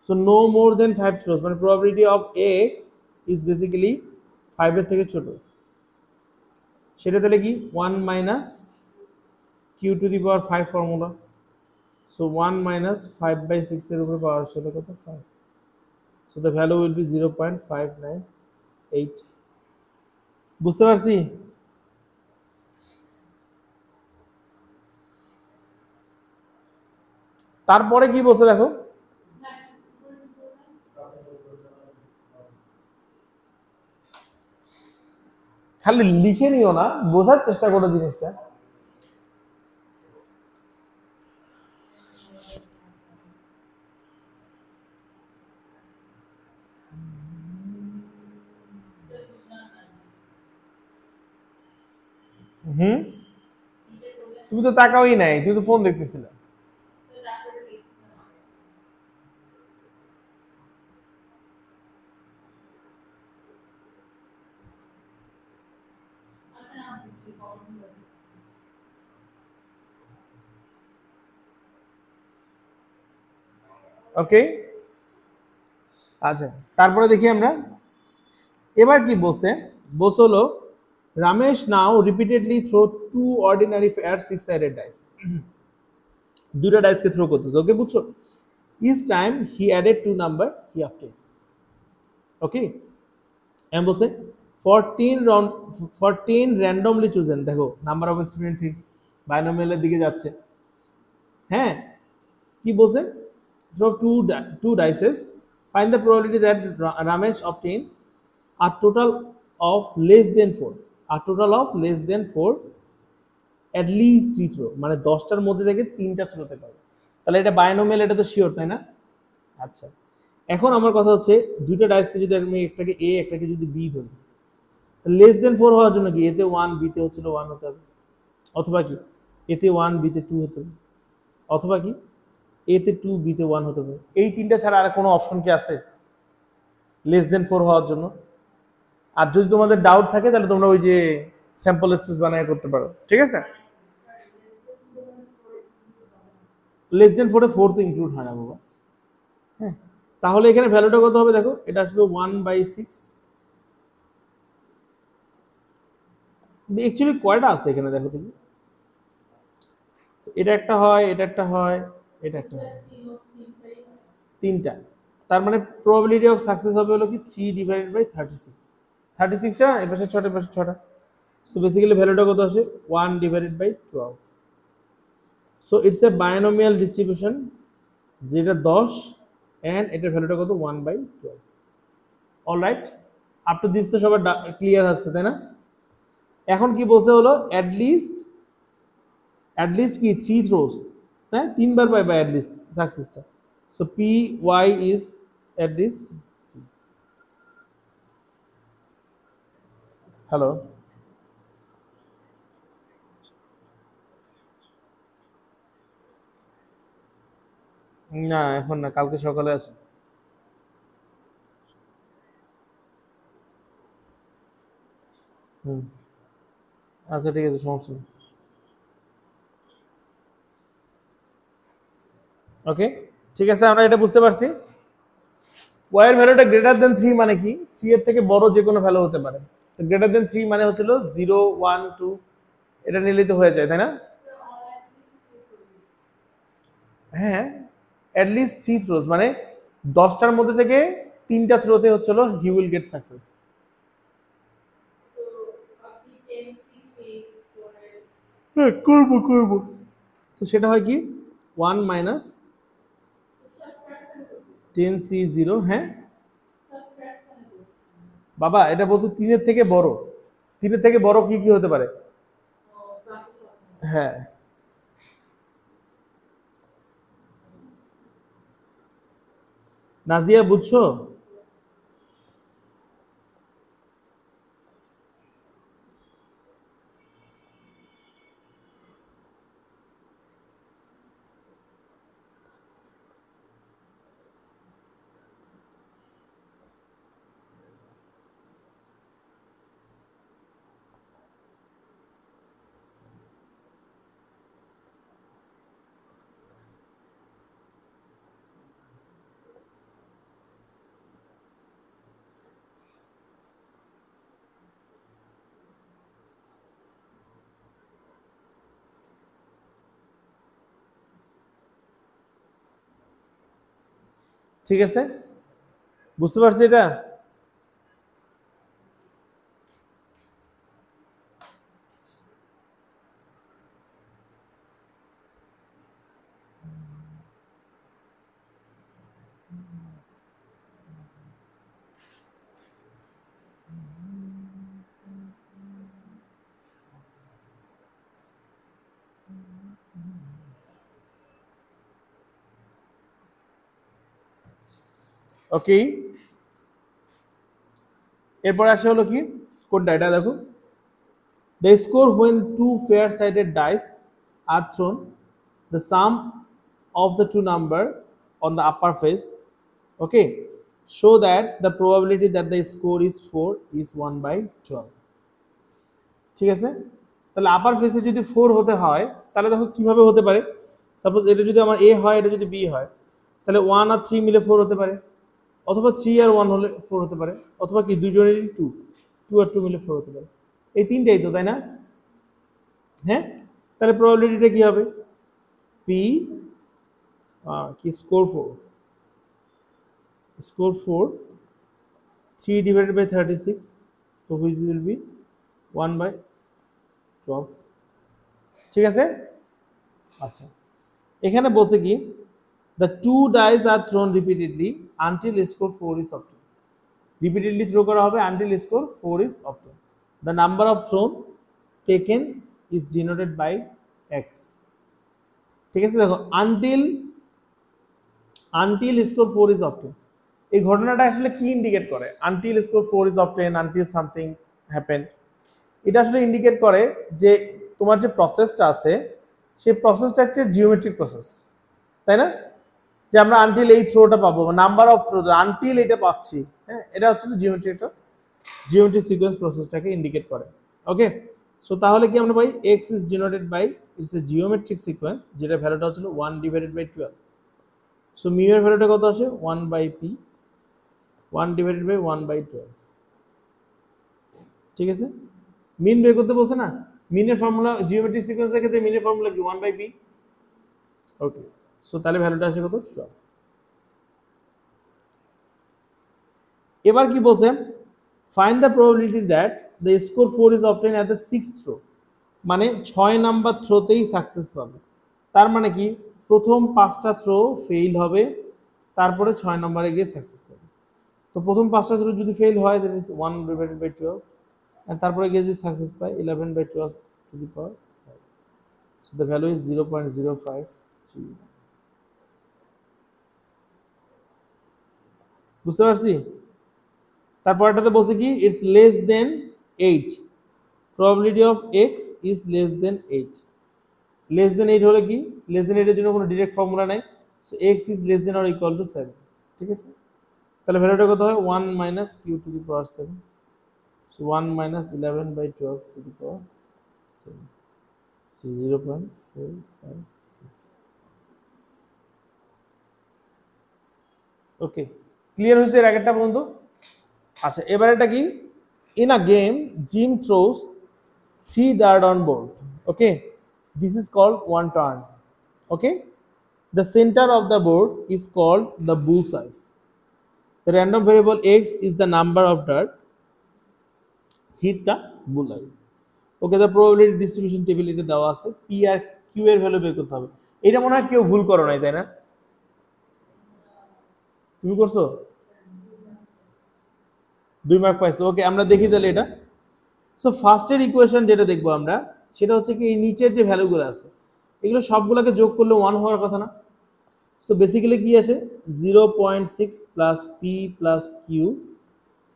So no more than 5 throws মানে probability of x is basically 5 এর থেকে ছোট। সেটা তাহলে কি 1 minus q to the power 5 formula. So 1 minus 5/6 এর উপরে পাওয়ার ছিল কত? 5। So the value will be 0.598। বুঝতে পারছি? তারপরে কি বলছে দেখো, খালি লিখে নিও না, বোঝার চেষ্টা করো জিনিসটা। হুম তুমি তো তাকাওই নাই, তুমি তো ফোন দেখতেছিলে। ওকে আচ্ছা তারপরে দেখি আমরা এবার কি বলছে। বলছে হলো Ramesh now repeatedly throw 2 ordinary fair 6-sided dice, দুটো ডাইসকে থ্রো করতেছে। ওকে বুঝছো? Each time he added 2 number he obtain. Okay M বলছে 14 randomly chosen, দেখো নাম্বার অফ স্টুডেন্ট ফিক্স বাইনোমিয়ালের দিকে যাচ্ছে। হ্যাঁ, কি বলছে? Draw two dices. Find the probability that Ramesh obtain a total of less than 4. A total of less than 4 at least 3 throw, মানে 10টার মধ্যে থেকে 3টা থ্রোতে পাবে। তাহলে এটা বায়োনোমিয়াল, এটা তো শিওর, তাই না? আচ্ছা, এখন আমার কথা হচ্ছে দুইটা ডাইসে যদি আমি একটাকে এ একটাকে যদি বি ধরি, লেস দেন 4 হওয়ার জন্য কি এতে 1 বিতে হচ্ছিল 1 হতে হবে, অথবা কি এতে 1 বিতে 2 হতে হবে, অথবা কি এতে 2 বিতে 1 হতে হবে। এই তিনটা ছাড়া আর কোনো অপশন কি আছে লেস দেন 4 হওয়ার জন্য? আর যদি তোমাদের ডাউট থাকে তাহলে তোমরা ওই যে স্যাম্পল স্পেস বানায় করতে পারো, ঠিক আছে? লেস দেন 4 এ 4 তো ইনক্লুড হয় না বাবা। হ্যাঁ, তাহলে এখানে ভ্যালুটা কত হবে দেখো, এটা আসবে 1/6। অ্যাকচুয়ালি কয়টা আছে এখানে দেখো তুমি, এটা একটা হয়, এটা একটা হয়, এটা একটা হয়, তিনটা। তার মানে প্রবাবিলিটি অফ সাকসেস হবে হলো কি 3/36। 36টা এর পাশে 6টা, এর পাশে 6টা। সো বেসিক্যালি ভ্যালুটা কত আসে 1/12। সো ইটস এ বায়োনোমিয়াল ডিস্ট্রিবিউশন, যেটা 10 এন্ড এটার ভ্যালুটা কত 1/12। অলরাইট, আপ টু দিস তো সবার ক্লিয়ার আছে, তাই না? এখন কি বলতে হলো অ্যাটলিস্ট কি 3 থ্রোস, হ্যাঁ 3বার পাইবা অ্যাটলিস্ট সাকসেসটা। So P Y is at least. Hello, না এখন না, কালকে সকালে আছে। হুম, আচ্ছা ঠিক আছে, সমস্যা নেই। ওকে, ঠিক আছে, আমরা এটা বুঝতে পারছি। ওয়াই এর ভ্যালুটা গ্রেটার দেন 3 মানে কি 3 এর থেকে বড় যে কোনো ভ্যালু হতে পারে। তো গ্রেটার দেন 3 মানে হচ্ছিল 0 1 2, এটা নিলেই তো হয়ে যায়, তাই না? হ্যাঁ, অ্যাটলিস্ট 3 থ্রোজ মানে 10টার মধ্যে থেকে 3টা থ্রোতে হচ্ছিল হি উইল গেট সাকসেস। হ্যাঁ, করবো। তো সেটা হয় কি 1 মাইনাস 10C0। হ্যাঁ বাবা, এটা বলছে 3-এর থেকে বড়। 3-এর থেকে বড় কি কি হতে পারে? হ্যাঁ, নাজিয়া বুঝছো? ঠিক আছে, বুঝতে পারছি এটা। ওকে, এরপরে আসে হলো কি কোনটা, এটা দেখো, the score when two fair sided dice are thrown, the sum of the two number on the upper face, okay, show that the probability that the score is 4 is 1/12। ঠিক আছে, তাহলে আপার ফেসে যদি 4 হতে হয় তাহলে দেখো কিভাবে হতে পারে। সাপোজ এটা যদি আমার এ হয়, এটা যদি বি হয়, তাহলে 1 আর 3 মিলে 4 হতে পারে, অথবা 3 আর 1 হলে 4 হতে পারে, অথবা কি দুজনেরই 2, 2 আর 2 মিলে 4 হতে পারে। এই তিনটাই তো, তাই না? হ্যাঁ, তাহলে প্রবাবিলিটিটা কি হবে পি কি score 4 3 divided by 36 so which will be 1/12 ঠিক আছে আচ্ছা এখানে বলছে কি the two dice are thrown repeatedly until score 4 is obtained repeatedly throw করা হবে until score 4 is obtained the number of thrown taken is denoted by x ঠিক আছে দেখো until score 4 is obtained এই ঘটনাটা আসলে কি ইন্ডিকেট করে until score 4 is obtained until something happened এটা আসলে ইন্ডিকেট করে যে তোমার যে প্রসেসটা আছে সেই প্রসেসটা একটা জিওমেট্রিক প্রসেস তাই না যে আমরা আনটিল এই থ্রোটা পাবো নাম্বার অফ থ্রো আনটিল এটা পাচ্ছি হ্যাঁ এটা হচ্ছে জিওমেট্রিক সিকোয়েন্স প্রসেসটাকে ইন্ডিকেট করে ওকে সো তাহলে কি আমরা পাই x is denoted by it's a geometric sequence যেটা ভ্যালুটা হচ্ছে 1/12 সো মিউ এর ভ্যালুটা কত আসে 1/p 1/1/12 ঠিক আছে মিন বের করতে বলছে না মিনের ফর্মুলা জিওমেট্রিক সিকোয়েন্সের ক্ষেত্রে মিনের ফর্মুলা কি 1/p ওকে সো তাহলে ভ্যালুটা আসে কত 12 এবার কি বলছে find the probability that the score 4 is obtained at the 6th throw মানে 6 নাম্বার থ্রোতেই সাকসেস পাবে তার মানে কি প্রথম 5টা থ্রো ফেল হবে তারপরে 6 নম্বরে গিয়ে সাকসেস পাবে তো প্রথম 5টা থ্রো যদি ফেল হয় দ্যাট ইজ 1/12 and তারপরে গিয়ে যদি সাকসেস পায় 11/12 two the power 5 so the value is 0.053 বুঝতে পারছি তারপরটাতে বলছে কি it's less than 8 probability of x is less then 8 less than 8 হলে কি লেস দেন 8 এর জন্য কোনো ডাইরেক্ট ফর্মুলা নাই so x is less than or equal to 7 ঠিক আছে তাহলে ভ্যালুটা কত হয় 1 minus q two the power 7 so 1 minus 11/12 to the power 7 so 0.456 okay clear হইছে এর আগেরটা পর্যন্ত আচ্ছা এবার এটা কি in a game Jim throws 3 dart on board okay this is called one turn okay the center of the board is called the bullseye the random variable x is the number of dart hit the bullseye okay the probability distribution table এটা দেওয়া আছে P R Q এর value বের করতে হবে এটা মনে হয় কেউ ভুল করো নাই তাই না তুমি করছো 2 মার্ক পাইছো ওকে আমরা দেখি তাহলে এটা সো ফার্স্টের ইকুয়েশন যেটা দেখবো আমরা সেটা হচ্ছে কি এই নিচের যে ভ্যালুগুলো আছে এগুলো সবগুলোকে যোগ করলে 1 হওয়ার কথা না সো বেসিক্যালি কি আসে 0.6 plus P plus Q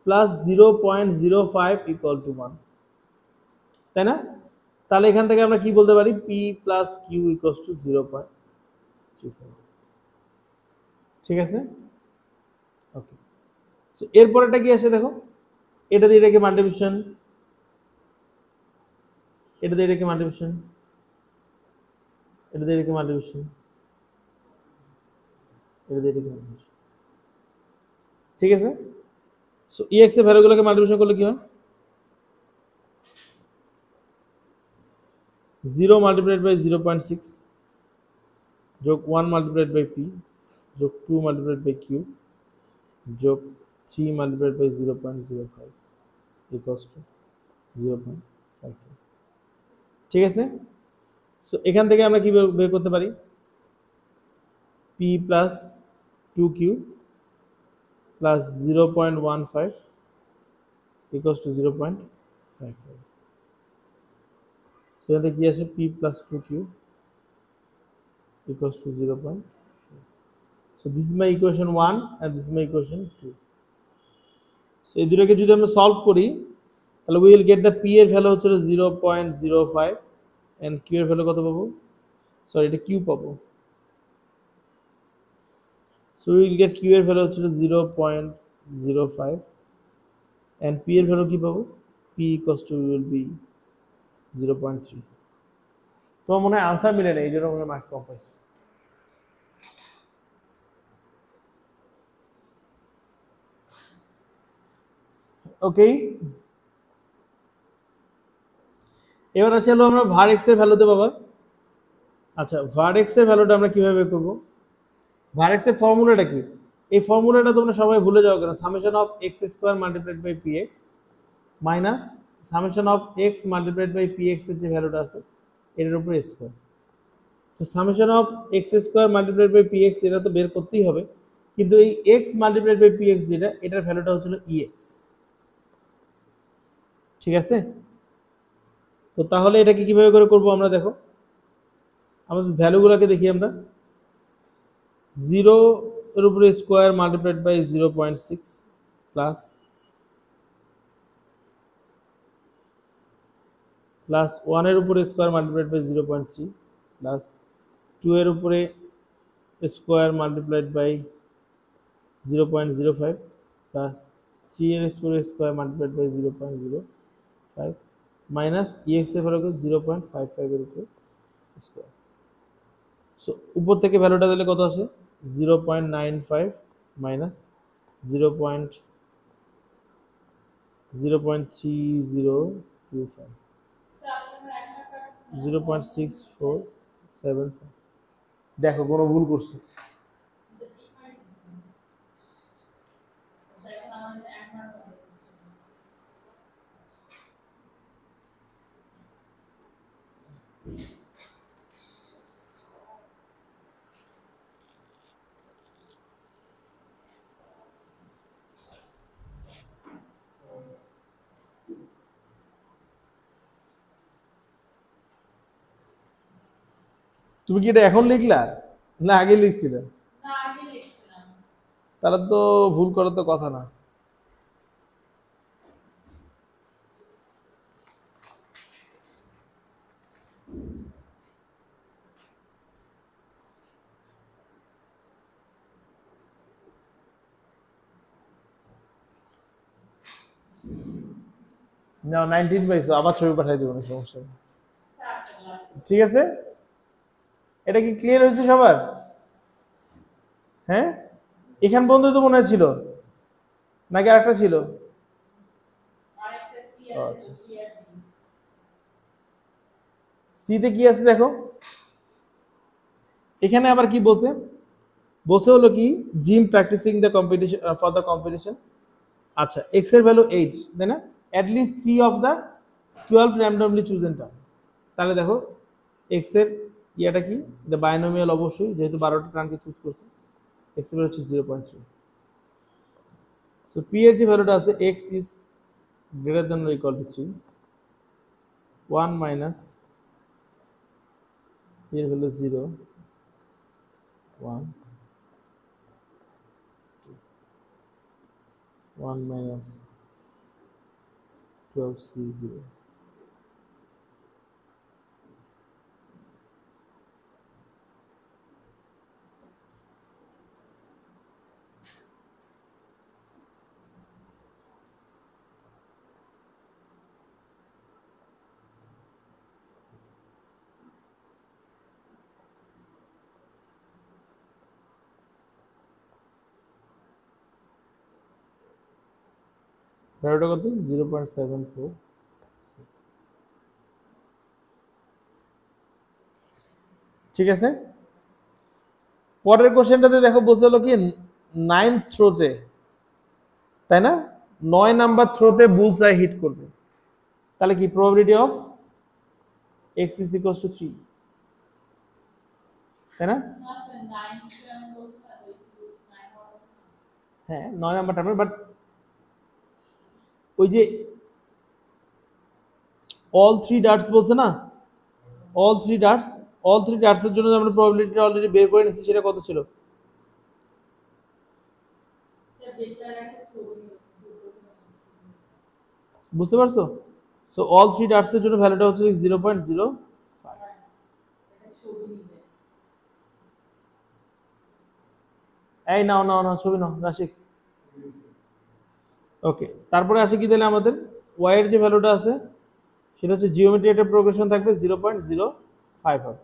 plus 0.05 equal to 1 তাই না তাহলে এখান থেকে আমরা কি বলতে পারি p plus Q equals to 0.35 ঠিক আছে ওকে সো এরপরটা কি আসে দেখো এটা দিয়ে এটাকে মাল্টিপ্লিকেশন এটা দিয়ে এটাকে মাল্টিপ্লিকেশন এটা দিয়ে এটাকে মাল্টিপ্লিকেশন এটা দিয়ে এটাকে মাল্টিপ্লিকেশন ঠিক আছে সো ex এর ভ্যালুগুলোকে মাল্টিপ্লিকেশন করলে কি হয় 0 multiplied by 0.6 যোগ 1 multiplied by p যোগ 2 multiplied by q যোগ 3 multiplied by 0.05 equals to 0.55 ঠিক আছে সো এখান থেকে আমরা কি বের করতে পারি p plus 2q plus 0.15 equals to 0.55 so এখানে কি আসে p plus 2q equals to 0.4 so this is my equation 1 and this is my equation 2 so এই দুটোকে যদি আমরা সলভ করি তাহলে we will get the p এর ভ্যালু হচ্ছে 0.05 and q এর ভ্যালু কত পাবো সরি এটা q পাবো so we will get q এর ভ্যালু হচ্ছে 0.05 and p এর ভ্যালু কি পাবো p equals to will be 0.3 তো মনে হয় आंसर মিলে না এইজন্য মনে হয় মার্ক কম পাইছে ওকে এবার আসলে আমরা var x এর ভ্যালুতে পাবো আচ্ছা var x এর ভ্যালুটা আমরা কিভাবে বের করব var x এর ফর্মুলাটা কি এই ফর্মুলাটা তোমরা সবাই ভুলে যাও কেন summation of x square multiplied by px minus summation of X multiplied by P X এর যে ভ্যালুটা আছে এটার উপরে স্কোয়ার। তো summation of X square multiplied by P X এটা তো বের করতেই হবে, কিন্তু এই X multiplied by P X যেটা এটার ভ্যালুটা হচ্ছিল ই এক্স। ঠিক আছে, তো তাহলে এটাকে কিভাবে করে করবো আমরা, দেখো আমাদের ভ্যালুগুলোকে দেখি আমরা। 0 এর উপরে স্কোয়ার মাল্টিপ্লাইড বাই 0.6 প্লাস 1 এর উপরে স্কোয়ার মাল্টিপ্লাইড বাই 0.3 প্লাস 2 এর উপরে স্কোয়ার মাল্টিপ্লাইড বাই 0.05 প্লাস 3 এর square multiplied by 0.05 minus ex এর ভ্যালু 0.55 এর উপরে স্কোয়ার। সো উপর থেকে ভ্যালুটা দিলে কত আসে 0.95 মাইনাস 0.3025 0.6475। দেখো কোনো ভুল করছো? তুমি কি এটা এখন লিখলা না আগে লিখছিলে? তাহলে তো ভুল করার তো কথা না। না 19 পাইছো, আবার ছবি পাঠাই দেবো, না সমস্যা নেই। ঠিক আছে, এটা কি ক্লিয়ার হয়েছে সবার? হ্যাঁ, এখান পর্যন্ত তো মনে ছিল নাকি আরেকটা ছিল? সিতে কি আছে দেখো, এখানে আবার কি বসে বসে হলো কি Jim practicing the competition for the competition. আচ্ছা, এক্স এর ভ্যালু 8 তাই না, at least 3 of the 12 randomly chosen term. তাহলে দেখো এক্স এর ইয়াটা কি, এটা বাইনোমিয়াল অবশ্যই, যেহেতু 12টা টার্মকে চুজ করছে। এক্স এর ভ্যালু হচ্ছে 0.3। সো পি এর যে ভ্যালুটা আছে x is greater than or equal to 3, 1 minus P এর ভ্যালু 0, 1, 1 minus 12c0। ভ্যালুটা কত 0.74। ঠিক আছে, পরের কোশ্চেনটাতে দেখো বসে হলো কি 9th থ্রোতে, তাই না, 9 নাম্বার থ্রোতে বুলসআই হিট করবে। তাহলে কি probability of x is equals to 3, তাই না? হ্যাঁ 9 নাম্বার টার্মে, বাট ওই যে অল 3 ডার্টস বলছে না, অল 3 ডার্টসের জন্য আমরা প্রবাবিলিটি অলরেডি বের করে নিয়েছি, সেটা কত ছিল? বুঝতে পারছো? সো অল 3 ডার্টসের জন্য ভ্যালুটা হচ্ছে 0.05। এই নাও নাও নাও ছবি নাও রাশিক। ওকে, তারপরে আসে কি তাহলে আমাদের y এর যে ভ্যালুটা আছে সেটা হচ্ছে জিওমেট্রি একটা প্রোগ্রেশন থাকবে 0.05 হবে।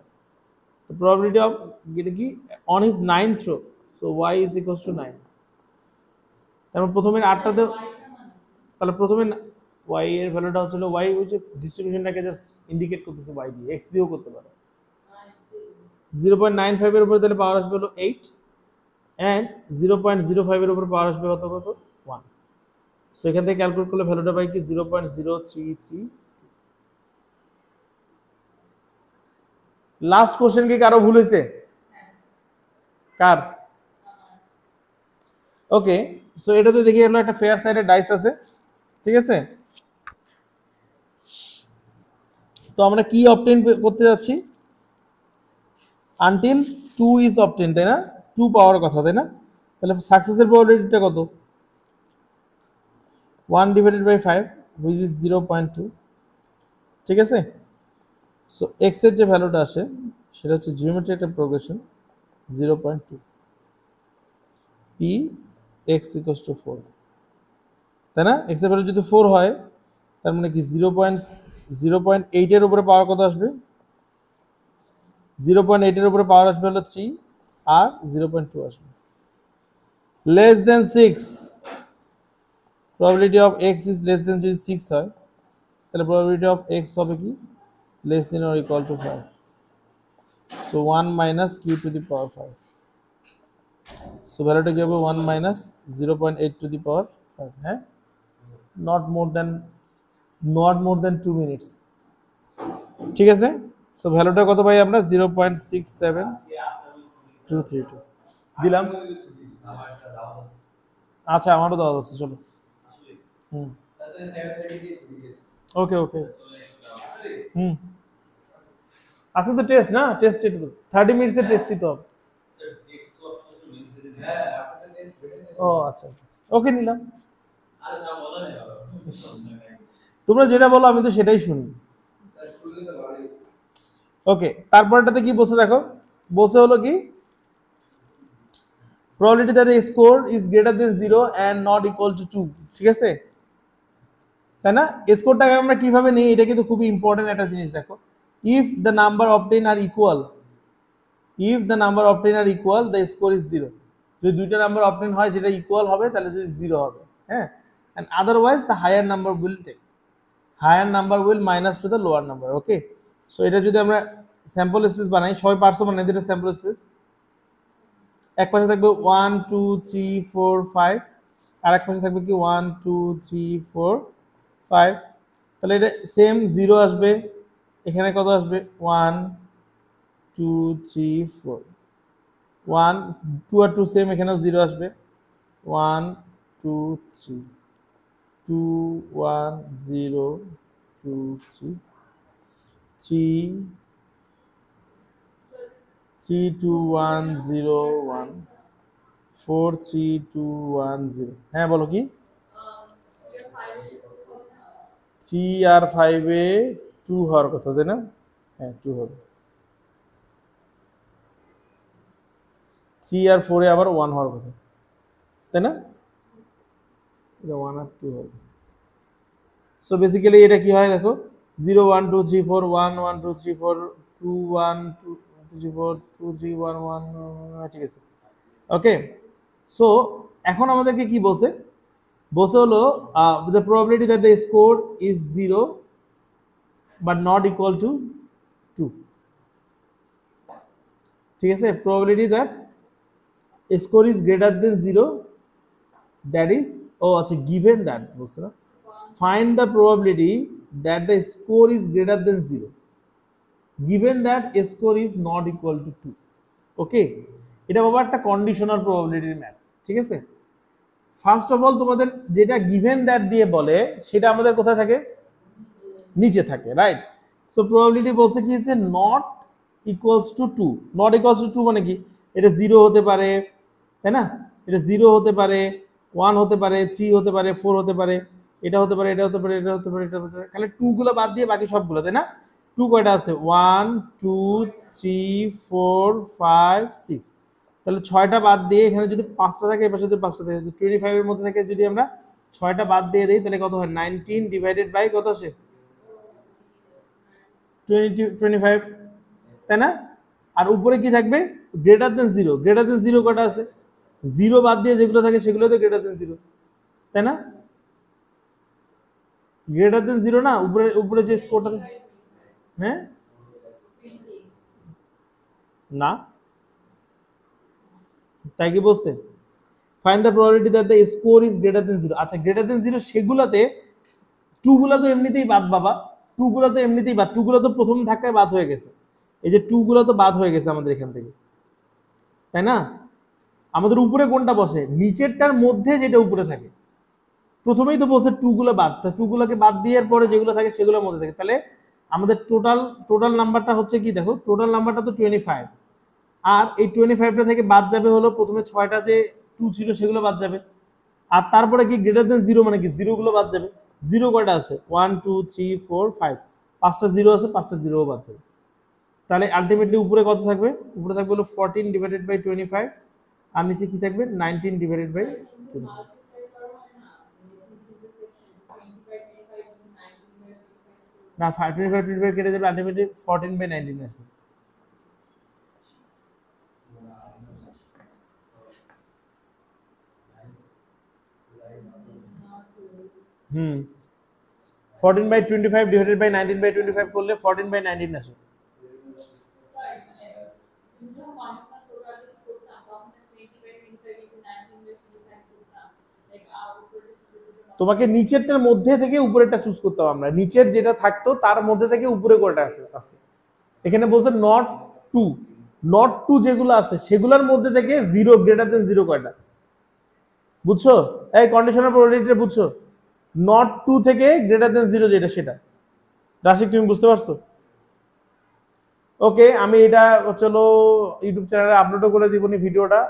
তো প্রবাবিলিটি অফ এটা কি on his 9th throw, so y is equals to 9। তারপর প্রথমে 8টাতে, তাহলে প্রথমে y এর ভ্যালুটা হচ্ছে y হচ্ছে ডিস্ট্রিবিউশনটাকে জাস্ট ইন্ডিকেট করতেছে y দিয়ে, x দিয়েও করতে পারে। 0.95 এর উপরে তাহলে পাওয়ার আসবে হলো 8 এন্ড 0.05 এর উপরে পাওয়ার আসবে কত 1। সো এখান থেকে ক্যালকুলেট করলে ভ্যালুটা পাই কি 0.033। লাস্ট কোশ্চেন কি কারো ভুল হয়েছে? কার? ওকে, সো এটাতে দেখি হলো একটা ফেয়ার সাইডের ডাইস আছে, ঠিক আছে। তো আমরা কি অবটেইন করতে যাচ্ছি? আনটিল 2 ইজ অবটেইন, তাই না? 2 পাওয়ার কথা, তাই না? তাহলে সাকসেসের প্রবাবিলিটিটা কত? 1 ডিভাইডেড বাই 5 which is 0.2, ঠিক আছে। সো x এর যে ভ্যালুটা আসে সেটা হচ্ছে জিওমেট্রি একটা progression 0.2 p x equals to 4, তাই না? x এর ভ্যালু যদি 4 হয় তার মানে কি 0.8 এর উপরে পাওয়ার কত আসবে? 0.8 এর উপরে পাওয়ার আসবে হলো 3 আর 0.2 আসবে। Less than 6, probability of x is less than যদি 6 হয় তাহলে probability of x হবে কি? less than or equal to 5. So 1 minus q to the power 5. So ভ্যালুটা কি হবে? 1 minus 0.8 to the power 5, হ্যাঁ? not more than 2 minutes, ঠিক আছে। সো ভ্যালুটা কত পাই আমরা? 0.67232 দিলাম। আচ্ছা, আমারও দেওয়া আছে, চলো। হুম, ওকে ওকে। হুম, আজকে তো টেস্ট না, টেস্ট 30 মিনিটসের টেস্টই তো হবে। ও আচ্ছা আচ্ছা, ওকে নিলাম। তোমরা যেটা বলো আমি তো সেটাই শুনি। ওকে, তারপরটাতে কি বসে দেখো, বসে হলো কি probability that the score is greater than 0 and not equal to 2, ঠিক আছে, তাই না? স্কোরটাকে আমরা কিভাবে নিই এটা কিন্তু খুবই ইম্পর্টেন্ট একটা জিনিস। দেখো, if the number obtained are equal, the score is 0, যদি দুইটা নাম্বার অবটেইন হয় যেটা ইকুয়াল হবে তাহলে যদি 0 হবে, হ্যাঁ, and otherwise the higher number will minus to the lower number, okay. So এটা যদি আমরা স্যাম্পল স্পেস বানাই, সবাই পারছো বানাই দিতে স্যাম্পল স্পেস। এক পাশে থাকবে 1 2 3 4 5, আর এক পাশে থাকবে কি 1 2 3 4 5, তাহলে এটা সেম 0 আসবে, এখানে কত আসবে? 1 2 3 4, 1 2 আর 2 সেম, এখানেও 0 আসবে, 1 2 3 2 1 0 2 3 3 3 2 1 0 1 4 3 2 1 0, হ্যাঁ বলো কি? 3 আর 5 এ 2 হওয়ার কথা, তাই না? হ্যাঁ 2 হবে। 3 আর 4 এ আবার 1 হওয়ার কথা, তাই না? এটা 1 আর 2 হবে। সো বেসিক্যালি এটা কি হয় দেখো, 0 1 2 3 4 1 1 2 3 4 2 1 2 3 4 2 3 1 1, ঠিক আছে, ওকে। সো এখন আমাদেরকে কি বলছে? বলছে হলো the probability that the score is 0 but not equal to 2, ঠিক আছে। probability that score is greater than 0, that is, আচ্ছা, given that বলছে না, find the probability that the score is greater than 0 given that score is not equal to 2, ওকে। এটা বাবা একটা conditional প্রবাবিলিটির math, ঠিক আছে। ফার্স্ট অফ অল তোমাদের যেটা গিভেন দ্যাট দিয়ে বলে সেটা আমাদের কোথায় থাকে? নিচে থাকে, রাইট। সো প্রবাবিলিটি বলছে কি হচ্ছে not equals to 2, not equals to 2 মানে কি? এটা 0 হতে পারে, তাই না? এটা 0 হতে পারে, 1 হতে পারে, 3 হতে পারে, 4 হতে পারে, এটা হতে পারে, এটা হতে পারে, এটা হতে পারে, এটা হতে পারে, খালি 2 গুলো বাদ দিয়ে বাকি সবগুলো, তাই না? 2 কয়টা আছে? 1 2 3 4 5 6, তাহলে 6টা বাদ দিয়ে এখানে যদি 5টা থাকে, এপাশে যদি 5টা থাকে, 25 এর মধ্যে থেকে যদি আমরা 6টা বাদ দিয়ে দেই তাহলে কত হয়? 19 ডিভাইডেড বাই কত আসে? 25, তাই না? আর উপরে কি থাকবে? গ্রেটার দেন 0, গ্রেটার দেন 0 কয়টা আছে? 0 বাদ দিয়ে যেগুলো থাকে সেগুলো তো গ্রেটার দেন 0, তাই না? গ্রেটার দেন 0 না, উপরে উপরে যে স্কোরটা, হ্যাঁ না, তাই কি বলছে? Find the probability that the score is greater than 0। আচ্ছা গ্রেটার দেন 0 সেগুলাতে 2 গুলা তো এমনিতেই বাদ বাবা, 2 গুলা তো এমনিতেই বাদ, 2 গুলা তো প্রথম ধাক্কায় বাদ হয়ে গেছে, এই যে 2 গুলা তো বাদ হয়ে গেছে আমাদের এখান থেকে, তাই না? আমাদের উপরে কোনটা বসে, নিচেরটার মধ্যে যেটা উপরে থাকে। প্রথমেই তো বসে 2 গুলা বাদ, তা 2 গুলাকে বাদ দেওয়ার পরে যেগুলো থাকে সেগুলোর মধ্যে থাকে, তাহলে আমাদের টোটাল নাম্বারটা হচ্ছে কি, দেখো টোটাল নাম্বারটা তো 25, আর এই 25টা থেকে বাদ যাবে হলো প্রথমে 6টা যে 2 ছিল সেগুলো বাদ যাবে, আর তারপরে কি গ্রেটার দেন 0 মানে কি 0 গুলো বাদ যাবে। 0 কয়টা আছে, 1 2 3 4 5, 5টা 0 আছে, 5টা 0 বাদ যাবে। তাহলে আলটিমেটলি উপরে কত থাকবে, উপরে থাকবে হলো 14 ডিভাইডেড বাই 25, আর নিচে কি থাকবে 19 ডিভাইডেড বাই 25। না 25 কেটে যাবে, আলটিমেটলি 14 বাই 19 আসবে। হুম 14 বাই 25 ডিভাইডেড বাই 19 বাই 25 করলে 14 বাই 19 আসে। তোমাকে নিচেরটার মধ্যে থেকে উপরেরটা চুজ করতে হবে, আমরা নিচের যেটা থাকতো তার মধ্যে থেকে উপরে কোনটা আছে। এখানে বলছে নট টু, নট টু যেগুলো আছে সেগুলোর মধ্যে থেকে 0 গ্রেটার দেন 0 কয়টা, বুঝছো? এই কন্ডিশনাল প্রবাবিলিটিটা বুঝছো? নট টু থেকে গ্রেটার দেন 0 যেটা সেটা। রাশিক তুমি বুঝতে পারছো? ওকে, আমি এটা চলো ইউটিউব চ্যানেলে আপলোডও করে দিবনি ভিডিওটা।